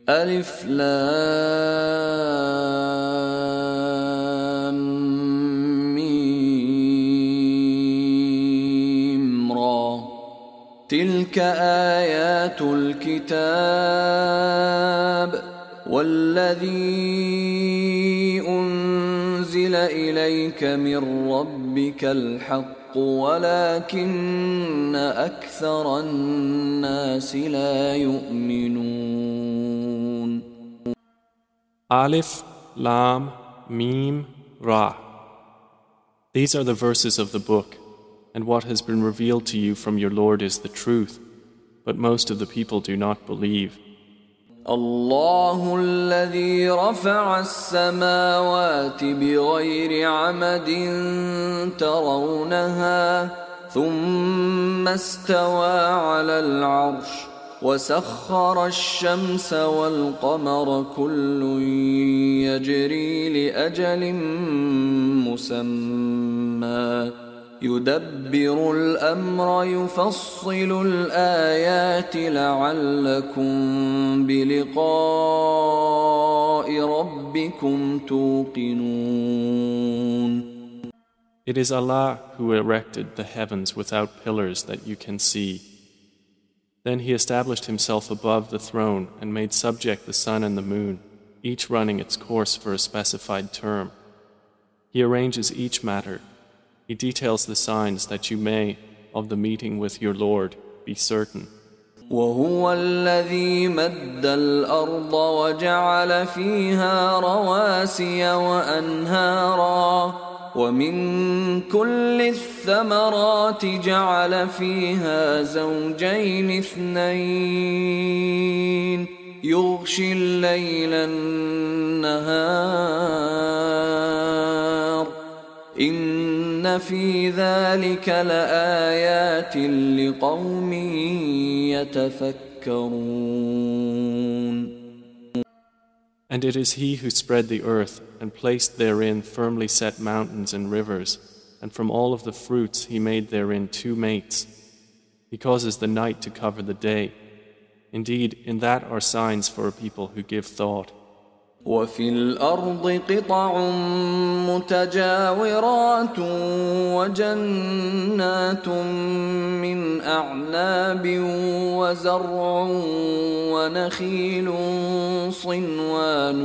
ألف لام ميم را تلك آيات الكتاب والذي أنزل إليك من ربك الحق ولكن أكثر الناس لا يؤمنون. Alif, Lam, Mim, Ra. These are the verses of the book, and what has been revealed to you from your Lord is the truth, but most of the people do not believe. الله الذي رفع السماوات بغير عمد ترونها ثم استوى على العرش وسخر الشمس والقمر كل يجري لأجل مسمى يدبر الأمر يفصل الآيات لعلكم بلقاء ربكم توقنون. It is Allah who erected the heavens without pillars that you can see. Then He established Himself above the throne and made subject the sun and the moon, each running its course for a specified term. He arranges each matter. He details the signs that you may, of the meeting with your Lord, be certain. وهو الذي مد الأرض وجعل فيها رواسي وأنهارا ومن كل الثمرات جعل فيها زوجين اثنين يغشي الليل النهار إن في ذلك لآيات لقوم يتفكرون. And it is He who spread the earth and placed therein firmly set mountains and rivers, and from all of the fruits He made therein two mates. He causes the night to cover the day. Indeed, in that are signs for a people who give thought. وفي الأرض قطع متجاورات وجنات من أعناب وزرع ونخيل صنوان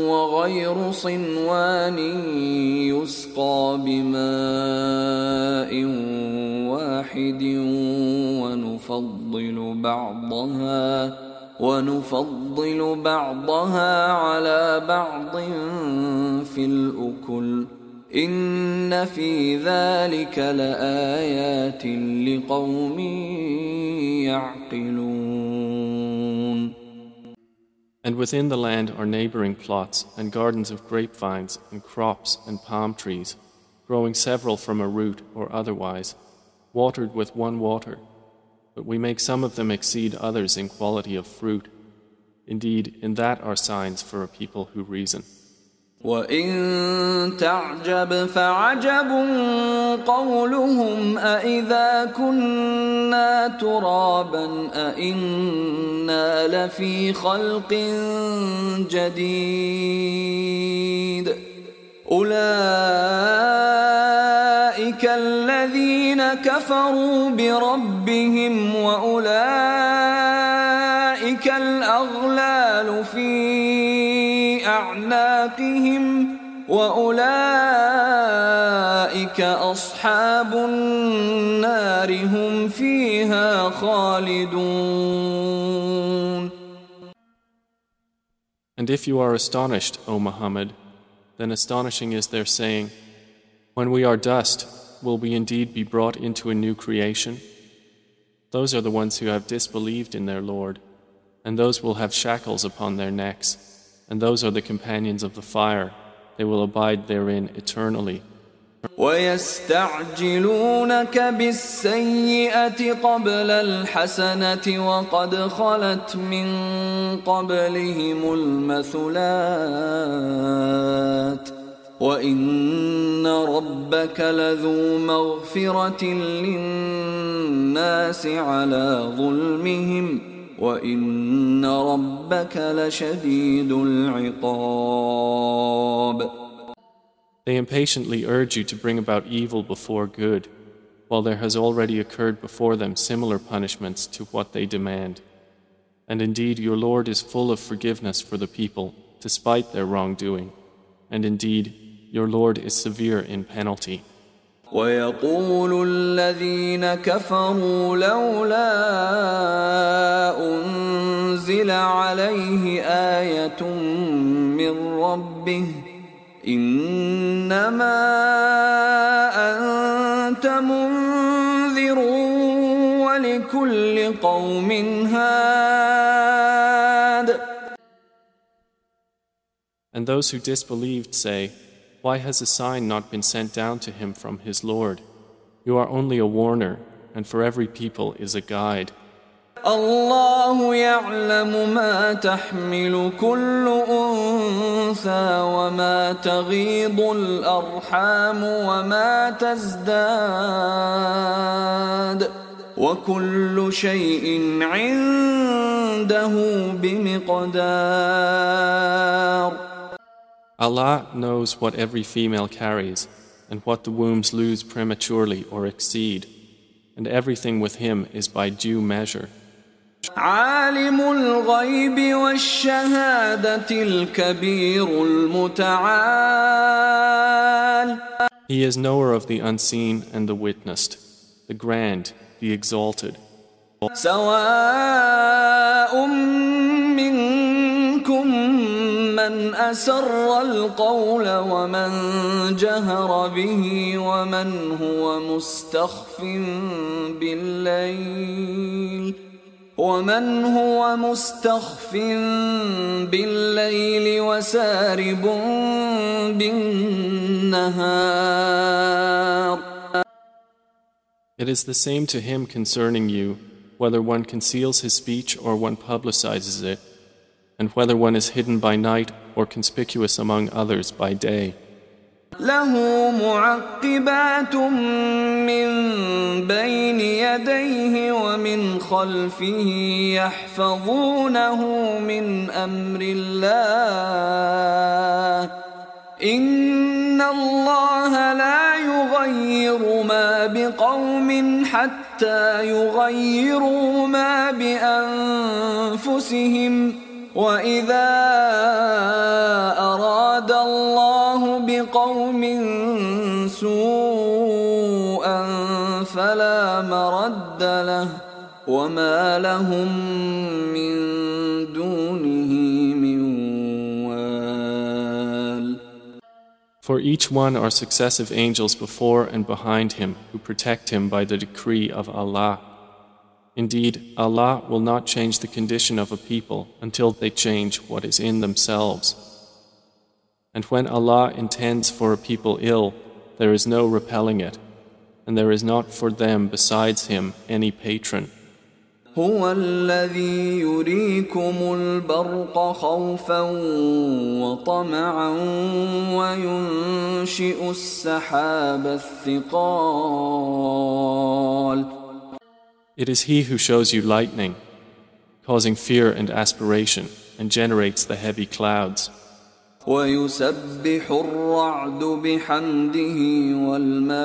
وغير صنوان يسقى بماء واحد ونفضل بعضها على بعض في الأكل إن في ذلك لآيات لقوم يعقلون. And within the land are neighboring plots and gardens of grapevines and crops and palm trees, growing several from a root or otherwise, watered with one water. But we make some of them exceed others in quality of fruit. Indeed, in that are signs for a people who reason. وَإِن تَعْجَبْ فَعَجَبٌ قَوْلُهُمْ أَإِذَا كُنَّا تُرَابًا أَإِنَّا لَفِي خَلْقٍ جَدِيدٍ أُولَئِكَ الَّذِينَ كَفَرُوا بِرَبِّهِمْ وَأُولَئِكَ الْأَغْلَالُ فِي أَعْنَاقِهِمْ وَأُولَئِكَ أَصْحَابُ النَّارِ هُمْ فِيهَا خَالِدُونَ. And if you are astonished, O Muhammad, then astonishing is their saying, when we are dust, will we indeed be brought into a new creation? Those are the ones who have disbelieved in their Lord, and those will have shackles upon their necks, and those are the companions of the fire. They will abide therein eternally. وَيَسْتَعْجِلُونَكَ بِالسَّيِّئَةِ قَبْلَ الْحَسَنَةِ وَقَدْ خَلَتْ مِنْ قَبْلِهِمُ الْمَثُلَاتُ وإن ربك لذو مغفرة للناس على ظلمهم وإن ربك لشديد العقاب. They impatiently urge you to bring about evil before good, while there has already occurred before them similar punishments to what they demand. And indeed your Lord is full of forgiveness for the people, despite their wrongdoing. And indeed your Lord is severe in penalty. ويقول الذين كفروا لولا أنزل عليه آية من ربه إنما أنت منذر ولكل قوم هاد. And those who disbelieved say, why has a sign not been sent down to him from his Lord? You are only a warner, and for every people is a guide. الله يعلم ما تحمل كل أنثى وما تغيض الأرحام وما تزداد وكل شيء عنده بمقدار. Allah knows what every female carries and what the wombs lose prematurely or exceed, and everything with him is by due measure. عالم الغيب والشهادة الكبير المتعال. He is knower of the unseen and the witnessed, the grand, the exalted. سواء منكم من أسر القول ومن جهر به ومن هو مستخف بالليل وسارب بالنهار. It is the same to him concerning you, whether one conceals his speech or one publicizes it, and whether one is hidden by night or conspicuous among others by day. له معقبات من بين يديه ومن خلفه يحفظونه من أمر الله إن الله لا يغير ما بقوم حتى يغيروا ما بأنفسهم وإذا أراد الله بقوم سوءا فلا مرد له وما لهم من دونه من وال. For each one are successive angels before and behind him who protect him by the decree of Allah. Indeed, Allah will not change the condition of a people until they change what is in themselves. And when Allah intends for a people ill, there is no repelling it, and there is not for them besides Him any patron. هو الذي يريكم البرق خوفا وطمعا وينشئ السحاب الثقال. It is He who shows you lightning, causing fear and aspiration, and generates the heavy clouds. ويسبح الرعد بحمده والملائكة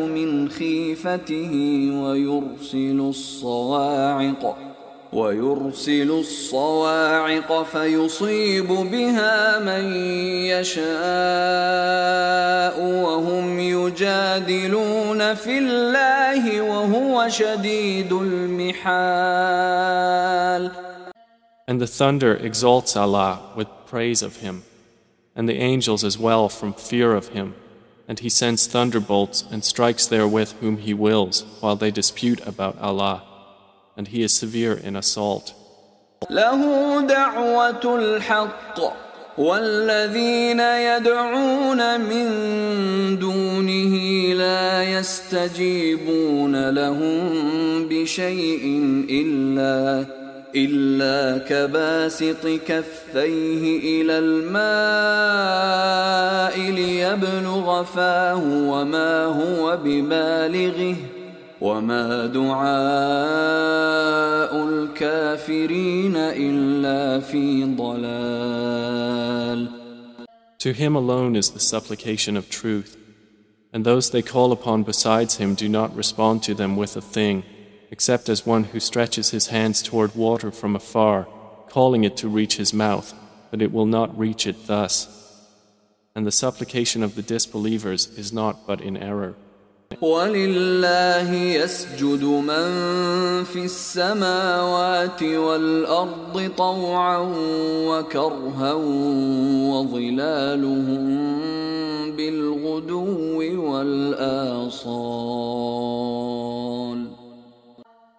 من خيفته ويرسل الصواعق فيصيب بها من يشاء وهم يجادلون في الله وهو شديد المحال. And the thunder exalts Allah with praise of Him, and the angels as well from fear of Him, and He sends thunderbolts and strikes therewith whom He wills while they dispute about Allah, and He is severe in assault. له دعوة الحق والذين يدعون من دونه لا يستجيبون لهم بشيء إلا كباسط كفيه إلى الماء ليبلغ فاه وما هو ببالغه وما دعاء الكافرين إلا في ضلال. To him alone is the supplication of truth, and those they call upon besides him do not respond to them with a thing, except as one who stretches his hands toward water from afar, calling it to reach his mouth, but it will not reach it thus. And the supplication of the disbelievers is not but in error. وَلِلَّهِ يَسْجُدُ مَن فِي السَّمَاوَاتِ وَالْأَرْضِ طَوْعًا وَكَرْهًا وَظِلَالُهُم بِالْغُدُوِّ وَالْآصَالِ.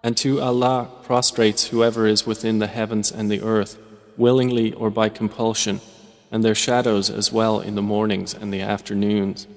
And to Allah prostrates whoever is within the heavens and the earth, willingly or by compulsion, and their shadows as well in the mornings and the afternoons.